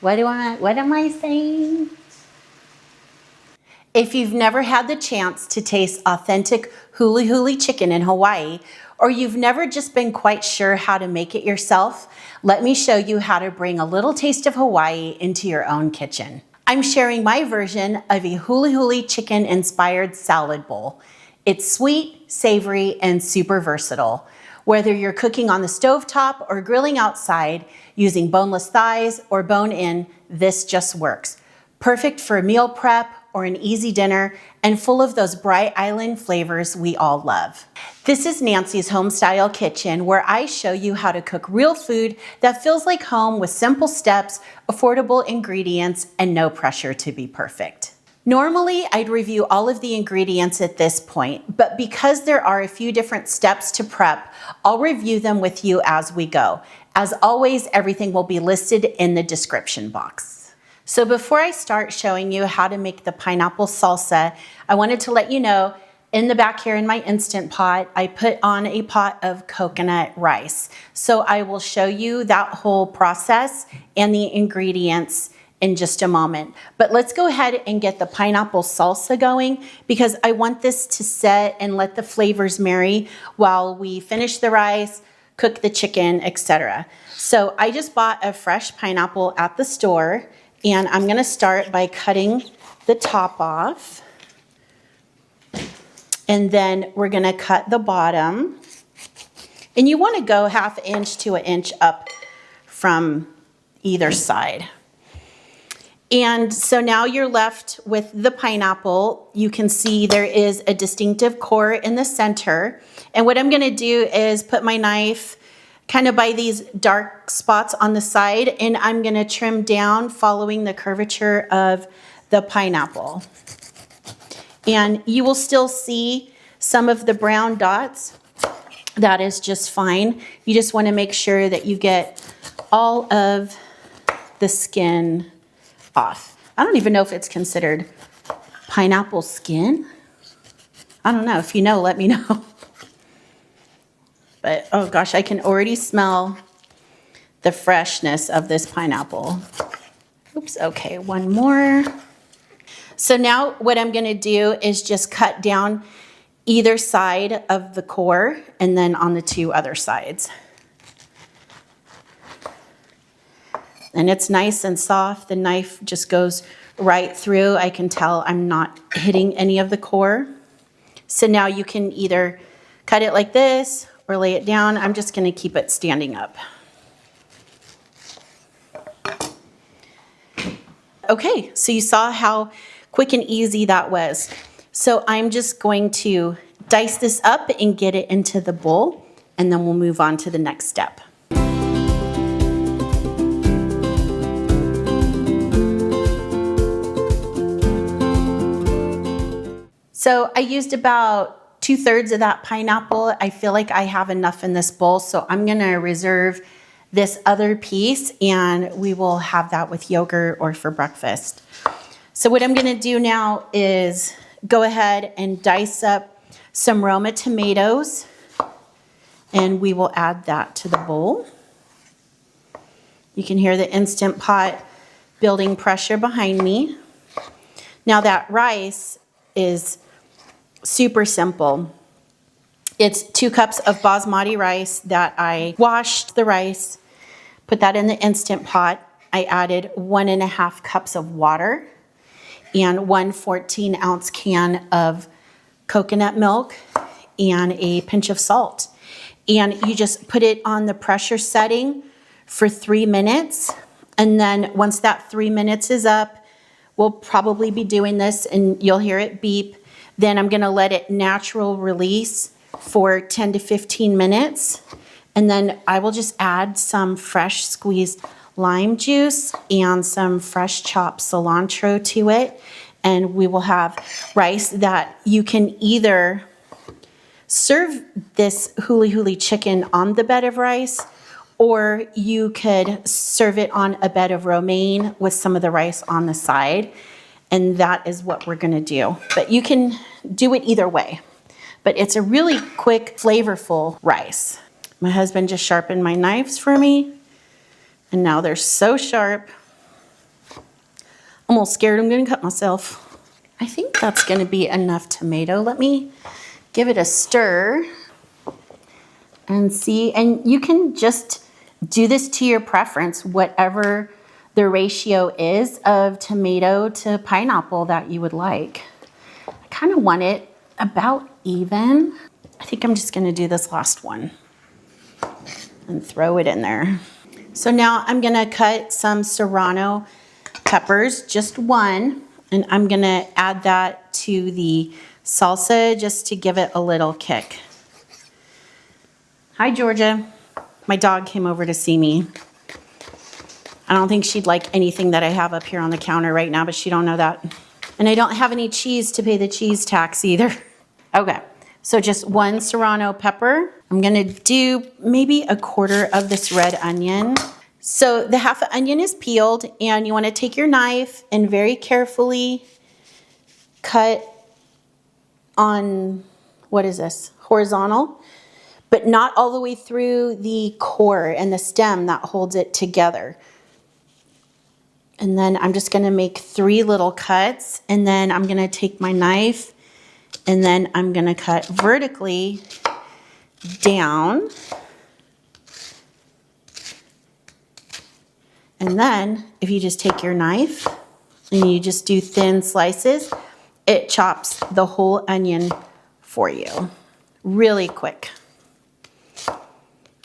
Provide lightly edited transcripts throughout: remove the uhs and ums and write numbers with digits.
What am I saying? If you've never had the chance to taste authentic Huli Huli chicken in Hawaii, or you've never just been quite sure how to make it yourself, let me show you how to bring a little taste of Hawaii into your own kitchen. I'm sharing my version of a Huli Huli chicken inspired salad bowl. It's sweet, savory, and super versatile. Whether you're cooking on the stovetop or grilling outside using boneless thighs or bone-in, this just works. Perfect for a meal prep or an easy dinner, and full of those bright island flavors we all love. This is Nancy's Homestyle Kitchen, where I show you how to cook real food that feels like home with simple steps, affordable ingredients, and no pressure to be perfect. Normally, I'd review all of the ingredients at this point, but because there are a few different steps to prep, I'll review them with you as we go. As always, everything will be listed in the description box. So before I start showing you how to make the pineapple salsa, I wanted to let you know in the back here in my Instant Pot, I put on a pot of coconut rice. So I will show you that whole process and the ingredients in just a moment. But let's go ahead and get the pineapple salsa going because I want this to set and let the flavors marry while we finish the rice, cook the chicken, etc. So I just bought a fresh pineapple at the store. And I'm gonna start by cutting the top off. And then we're gonna cut the bottom. And you wanna go 1/2 inch to 1 inch up from either side. And so now you're left with the pineapple. You can see there is a distinctive core in the center. And what I'm gonna do is put my knife kind of by these dark spots on the side, and I'm gonna trim down following the curvature of the pineapple. And you will still see some of the brown dots. That is just fine. You just wanna make sure that you get all of the skin off. I don't even know if it's considered pineapple skin. I don't know. If you know, let me know. But, oh gosh, I can already smell the freshness of this pineapple. Oops, okay, one more. So now what I'm gonna do is just cut down either side of the core and then on the 2 other sides. And it's nice and soft. The knife just goes right through. I can tell I'm not hitting any of the core. So now you can either cut it like this or lay it down. I'm just gonna keep it standing up. Okay, so you saw how quick and easy that was. So I'm just going to dice this up and get it into the bowl, and then we'll move on to the next step. So I used about 2/3 of that pineapple. I feel like I have enough in this bowl, so I'm gonna reserve this other piece and we will have that with yogurt or for breakfast. So what I'm gonna do now is go ahead and dice up some Roma tomatoes and we will add that to the bowl. You can hear the Instant Pot building pressure behind me. Now that rice is super simple. It's 2 cups of Basamati rice that I washed the rice, put that in the Instant Pot. I added 1.5 cups of water and 1 14-ounce can of coconut milk and a pinch of salt. And you just put it on the pressure setting for 3 minutes. And then once that 3 minutes is up, we'll probably be doing this and you'll hear it beep. Then I'm gonna let it natural release for 10 to 15 minutes. And then I will just add some fresh squeezed lime juice and some fresh chopped cilantro to it. And we will have rice that you can either serve this Huli Huli chicken on the bed of rice, or you could serve it on a bed of romaine with some of the rice on the side. And that is what we're gonna do. But you can do it either way. But it's a really quick, flavorful rice. My husband just sharpened my knives for me. And now they're so sharp. almost scared I'm gonna cut myself. I think that's gonna be enough tomato. Let me give it a stir and see. And you can just do this to your preference, whatever the ratio is of tomato to pineapple that you would like. I kind of want it about even. I think I'm just gonna do this last one and throw it in there. So now I'm gonna cut some serrano peppers, just one, and I'm gonna add that to the salsa just to give it a little kick. Hi, Georgia. My dog came over to see me. I don't think she'd like anything that I have up here on the counter right now, but she don't know that. And I don't have any cheese to pay the cheese tax either. Okay, so just one serrano pepper. I'm gonna do maybe a quarter of this red onion. So the half onion is peeled, and you wanna take your knife and very carefully cut on, what is this, horizontal, but not all the way through the core and the stem that holds it together. And then I'm just gonna make 3 little cuts, and then I'm gonna take my knife and then I'm gonna cut vertically down. And then if you just take your knife and you just do thin slices, it chops the whole onion for you really quick.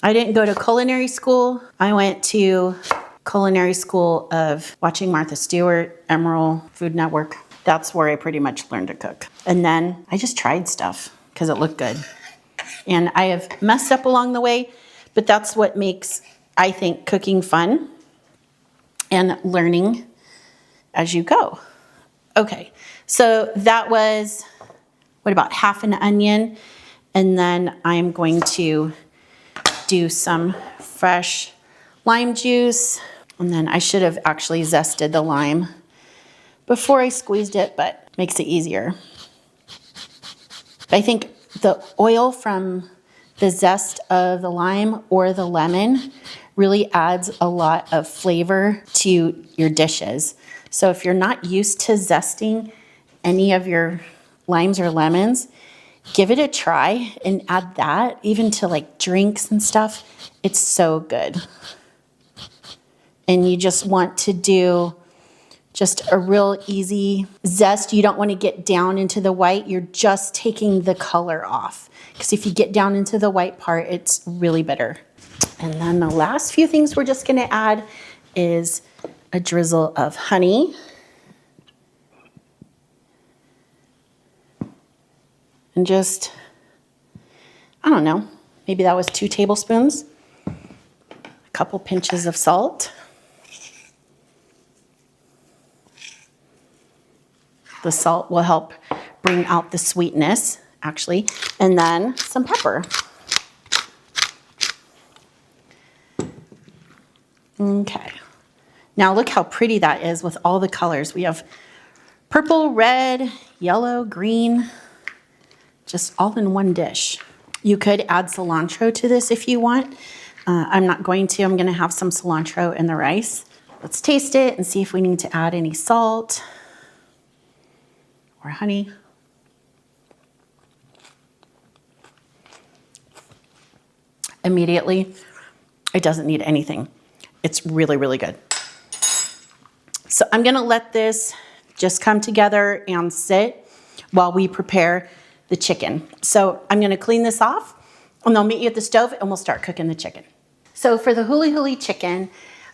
I didn't go to culinary school. I went to culinary school of watching Martha Stewart, Emerald, Food Network. That's where I pretty much learned to cook. And then I just tried stuff because it looked good. And I have messed up along the way, but that's what makes, I think, cooking fun and learning as you go. Okay, so that was, what, about half an onion? And then I'm going to do some fresh lime juice. And then I should have actually zested the lime before I squeezed it, but makes it easier. I think the oil from the zest of the lime or the lemon really adds a lot of flavor to your dishes. So if you're not used to zesting any of your limes or lemons, give it a try and add that even to like drinks and stuff. It's so good. And you just want to do just a real easy zest. You don't want to get down into the white. You're just taking the color off. Because if you get down into the white part, it's really bitter. And then the last few things we're just going to add is a drizzle of honey. And just, I don't know, maybe that was 2 tablespoons. A couple pinches of salt. The salt will help bring out the sweetness, actually. And then some pepper. Okay. Now look how pretty that is with all the colors. We have purple, red, yellow, green, just all in one dish. You could add cilantro to this if you want. I'm not going to. I'm going to have some cilantro in the rice. Let's taste it and see if we need to add any salt or honey. Immediately, it doesn't need anything. It's really, really good. So I'm gonna let this just come together and sit while we prepare the chicken. So I'm gonna clean this off and I'll meet you at the stove and we'll start cooking the chicken. So for the Huli Huli chicken,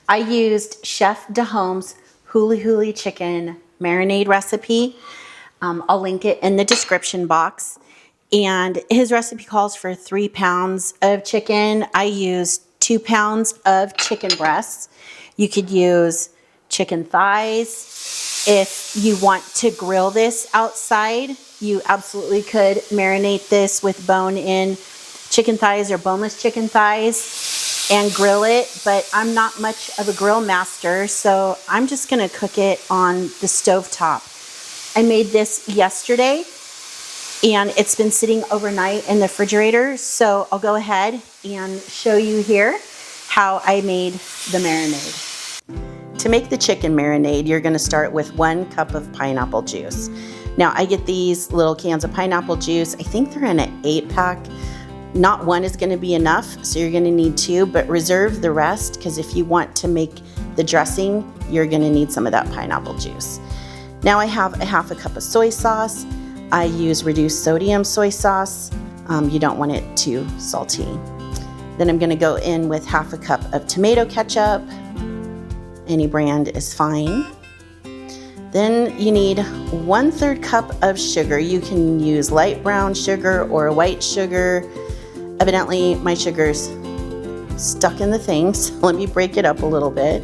I used Chef DeHome's Huli Huli Chicken Marinade recipe. I'll link it in the description box. And his recipe calls for 3 pounds of chicken. I used 2 pounds of chicken breasts. You could use chicken thighs. If you want to grill this outside, you absolutely could marinate this with bone-in chicken thighs or boneless chicken thighs and grill it. But I'm not much of a grill master, so I'm just gonna cook it on the stovetop. I made this yesterday and it's been sitting overnight in the refrigerator. So I'll go ahead and show you here how I made the marinade. To make the chicken marinade, you're gonna start with 1 cup of pineapple juice. Now I get these little cans of pineapple juice. I think they're in an 8-pack. Not 1 is gonna be enough, so you're gonna need 2, but reserve the rest, because if you want to make the dressing, you're gonna need some of that pineapple juice. Now I have a 1/2 cup of soy sauce. I use reduced sodium soy sauce. You don't want it too salty. Then I'm gonna go in with 1/2 cup of tomato ketchup. Any brand is fine. Then you need 1/3 cup of sugar. You can use light brown sugar or white sugar. Evidently, my sugar's stuck in the thing, so let me break it up a little bit.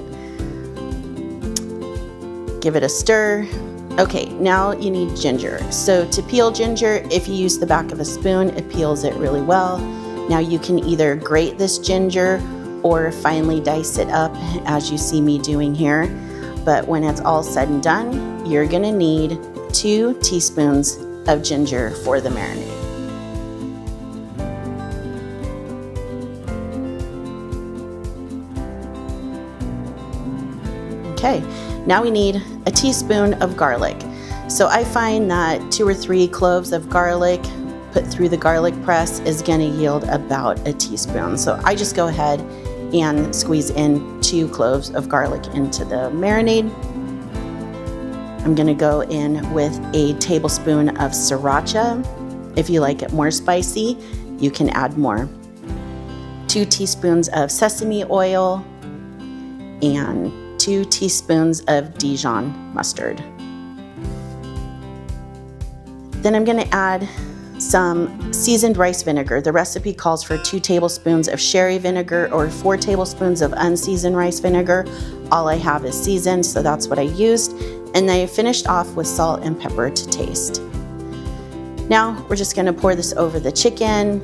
Give it a stir. Okay, now you need ginger. So to peel ginger, if you use the back of a spoon, it peels it really well. Now you can either grate this ginger or finely dice it up as you see me doing here. But when it's all said and done, you're gonna need 2 teaspoons of ginger for the marinade. Okay, now we need a teaspoon of garlic. So I find that 2 or 3 cloves of garlic put through the garlic press is gonna yield about a teaspoon. So I just go ahead and squeeze in 2 cloves of garlic into the marinade. I'm gonna go in with a tablespoon of sriracha. If you like it more spicy, you can add more. 2 teaspoons of sesame oil and 2 teaspoons of Dijon mustard. Then I'm gonna add some seasoned rice vinegar. The recipe calls for 2 tablespoons of sherry vinegar or 4 tablespoons of unseasoned rice vinegar. All I have is seasoned, so that's what I used. And I finished off with salt and pepper to taste. Now we're just gonna pour this over the chicken,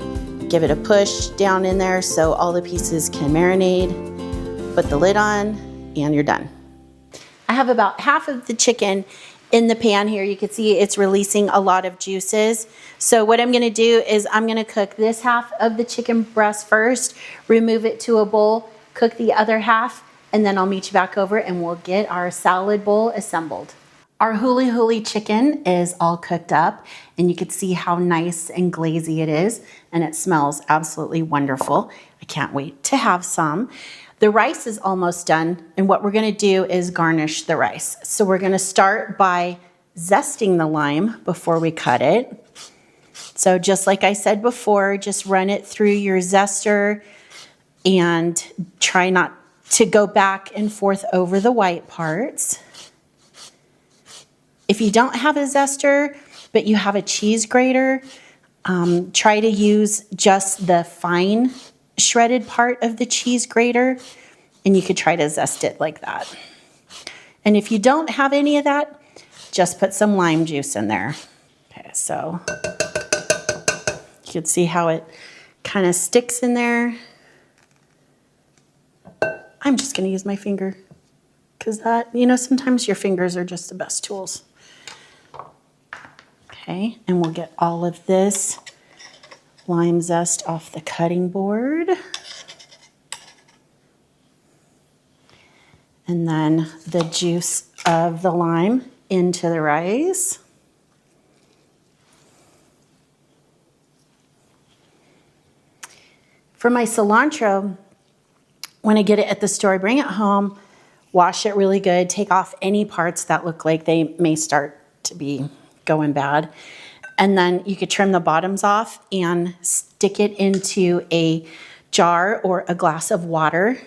give it a push down in there so all the pieces can marinate. Put the lid on, and you're done. I have about half of the chicken in the pan here. You can see it's releasing a lot of juices. So what I'm gonna do is I'm gonna cook this half of the chicken breast first, remove it to a bowl, cook the other half, and then I'll meet you back over and we'll get our salad bowl assembled. Our Huli Huli chicken is all cooked up, and you can see how nice and glazy it is, and it smells absolutely wonderful. I can't wait to have some. The rice is almost done, and what we're gonna do is garnish the rice. So we're gonna start by zesting the lime before we cut it. So just like I said before, just run it through your zester and try not to go back and forth over the white parts. If you don't have a zester, but you have a cheese grater, try to use just the fine shredded part of the cheese grater, and you could try to zest it like that. And if you don't have any of that, just put some lime juice in there. Okay, so you can see how it kind of sticks in there. I'm just gonna use my finger, because that, you know, sometimes your fingers are just the best tools. Okay, and we'll get all of this lime zest off the cutting board. And then the juice of the lime into the rice. For my cilantro, when I get it at the store, I bring it home, wash it really good, take off any parts that look like they may start to be going bad. And then you could trim the bottoms off and stick it into a jar or a glass of water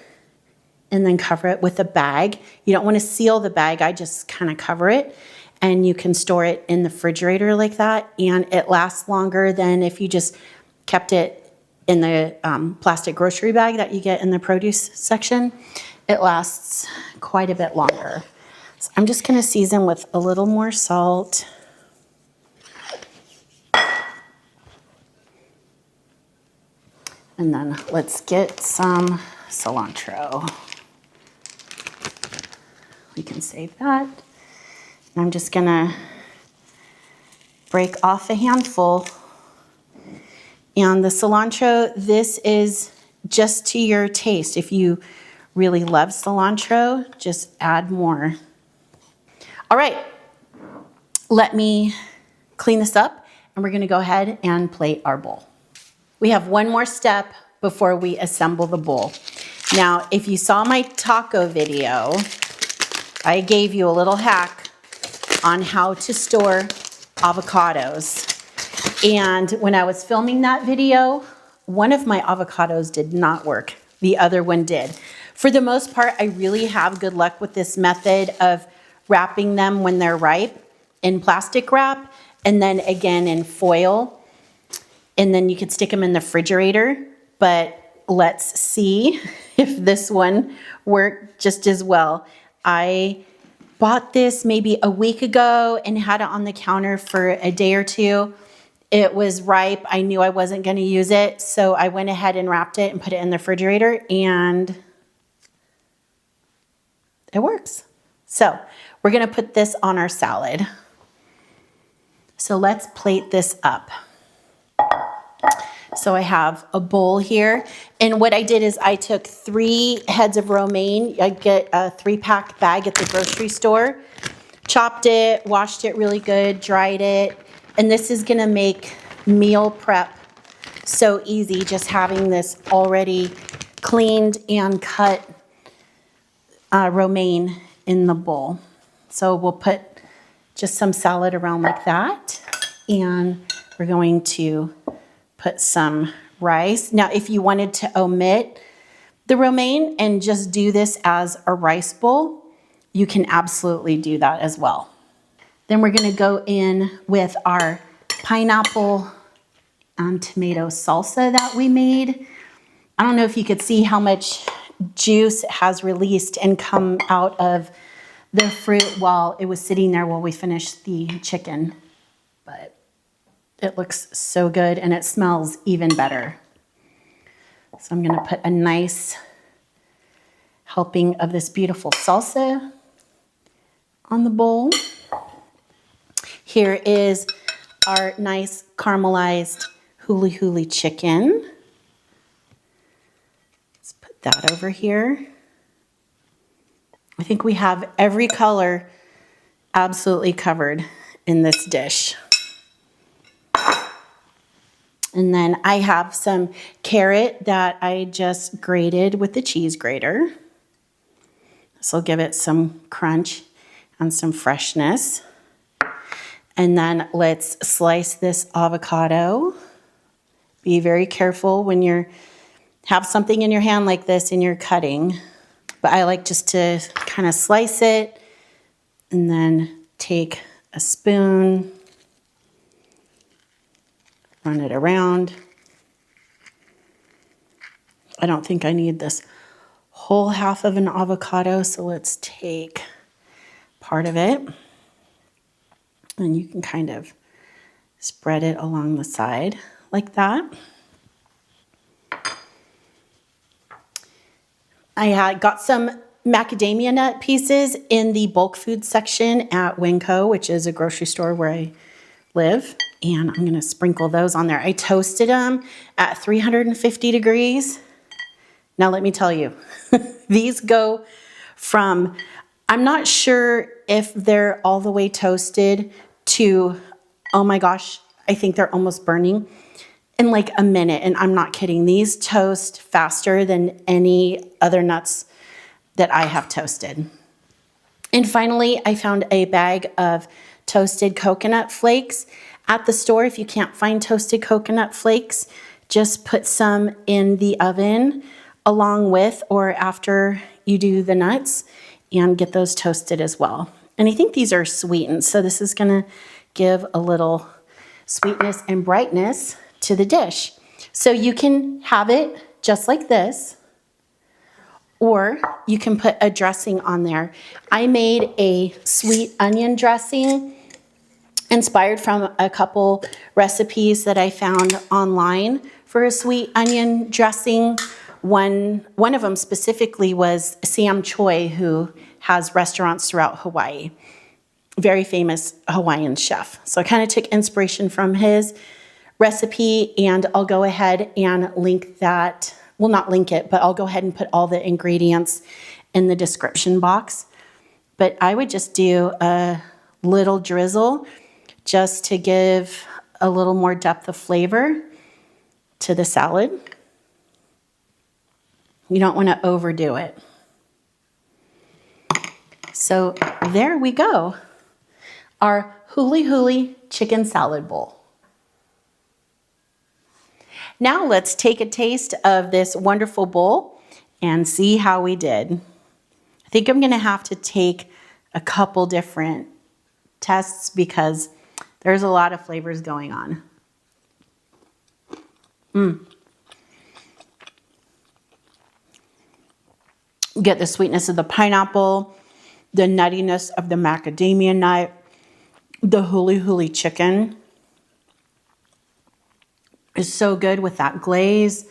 and then cover it with a bag. You don't want to seal the bag, I just kind of cover it, and you can store it in the refrigerator like that, and it lasts longer than if you just kept it in the plastic grocery bag that you get in the produce section. It lasts quite a bit longer. So I'm just going to season with a little more salt. And then let's get some cilantro. We can save that. And I'm just gonna break off a handful. And the cilantro, this is just to your taste. If you really love cilantro, just add more. All right, let me clean this up and we're gonna go ahead and plate our bowl. We have one more step before we assemble the bowl. Now, if you saw my taco video, I gave you a little hack on how to store avocados. And when I was filming that video, one of my avocados did not work. The other one did. For the most part, I really have good luck with this method of wrapping them when they're ripe in plastic wrap and then again in foil. And then you could stick them in the refrigerator. But let's see if this one worked just as well. I bought this maybe a week ago and had it on the counter for a day or two. It was ripe. I knew I wasn't going to use it, so I went ahead and wrapped it and put it in the refrigerator, and it works. So we're going to put this on our salad. So let's plate this up. So I have a bowl here, and what I did is I took 3 heads of romaine. I get a 3-pack bag at the grocery store, chopped it, washed it really good, dried it, and this is gonna make meal prep so easy, just having this already cleaned and cut romaine in the bowl. So we'll put just some salad around like that, and we're going to put some rice. Now, if you wanted to omit the romaine and just do this as a rice bowl, you can absolutely do that as well. Then we're gonna go in with our pineapple and tomato salsa that we made. I don't know if you could see how much juice has released and come out of the fruit while it was sitting there while we finished the chicken, but it looks so good and it smells even better. So I'm gonna put a nice helping of this beautiful salsa on the bowl. Here is our nice caramelized Huli Huli chicken. Let's put that over here. I think we have every color absolutely covered in this dish. And then I have some carrot that I just grated with the cheese grater. This will give it some crunch and some freshness. And then let's slice this avocado. Be very careful when you have something in your hand like this and you're cutting. But I like just to kind of slice it and then take a spoon, run it around. I don't think I need this whole half of an avocado, so let's take part of it. And you can kind of spread it along the side like that. I got some macadamia nut pieces in the bulk food section at Winco, which is a grocery store where I live. And I'm gonna sprinkle those on there. I toasted them at 350 degrees. Now let me tell you, these go from, I'm not sure if they're all the way toasted to, oh my gosh, I think they're almost burning in like a minute. And I'm not kidding. These toast faster than any other nuts that I have toasted. And finally, I found a bag of toasted coconut flakes at the store. If you can't find toasted coconut flakes, just put some in the oven along with or after you do the nuts and get those toasted as well. And I think these are sweetened, so this is gonna give a little sweetness and brightness to the dish. So you can have it just like this, or you can put a dressing on there. I made a sweet onion dressing inspired from a couple recipes that I found online for a sweet onion dressing. One of them specifically was Sam Choi, who has restaurants throughout Hawaii. Very famous Hawaiian chef. So I kind of took inspiration from his recipe, and I'll go ahead and link that well, not link it, but I'll go ahead and put all the ingredients in the description box. But I would just do a little drizzle just to give a little more depth of flavor to the salad. You don't want to overdo it. So there we go. Our Huli Huli Chicken Salad Bowl. Now let's take a taste of this wonderful bowl and see how we did. I think I'm going to have to take a couple different tests because there's a lot of flavors going on. Get the sweetness of the pineapple, the nuttiness of the macadamia nut, the Huli Huli chicken is so good with that glaze,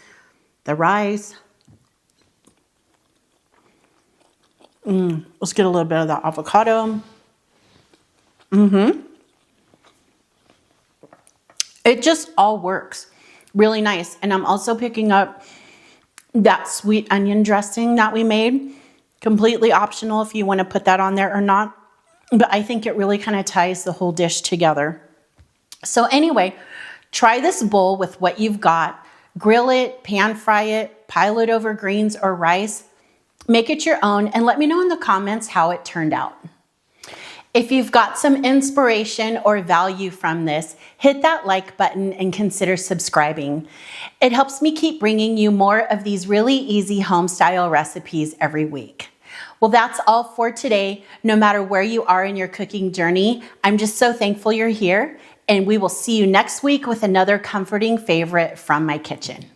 the rice. Let's get a little bit of that avocado. It just all works really nice. And I'm also picking up that sweet onion dressing that we made. Completely optional if you want to put that on there or not. But I think it really kind of ties the whole dish together. So anyway, try this bowl with what you've got. Grill it, pan fry it, pile it over greens or rice. Make it your own and let me know in the comments how it turned out. If you've got some inspiration or value from this, hit that like button and consider subscribing. It helps me keep bringing you more of these really easy home style recipes every week. Well, that's all for today. No matter where you are in your cooking journey, I'm just so thankful you're here, and we will see you next week with another comforting favorite from my kitchen.